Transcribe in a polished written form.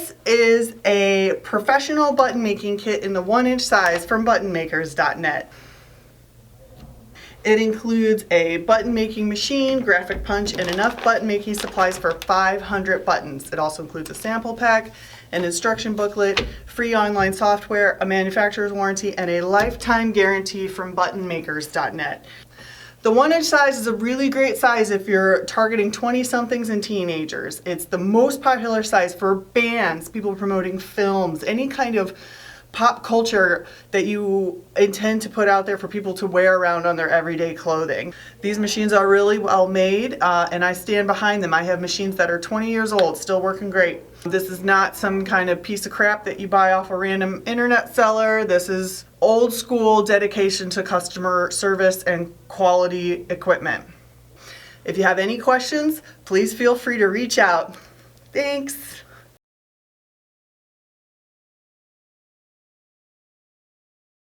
This is a professional button making kit in the 1-inch size from buttonmakers.net. It includes a button making machine, graphic punch, and enough button making supplies for 500 buttons. It also includes a sample pack, an instruction booklet, free online software, a manufacturer's warranty, and a lifetime guarantee from buttonmakers.net. The 1-inch size is a really great size if you're targeting 20-somethings and teenagers. It's the most popular size for bands, people promoting films, any kind of pop culture that you intend to put out there for people to wear around on their everyday clothing. These machines are really well made, and I stand behind them. I have machines that are 20 years old, still working great. This is not some kind of piece of crap that you buy off a random internet seller. This is old school dedication to customer service and quality equipment. If you have any questions, please feel free to reach out. Thanks.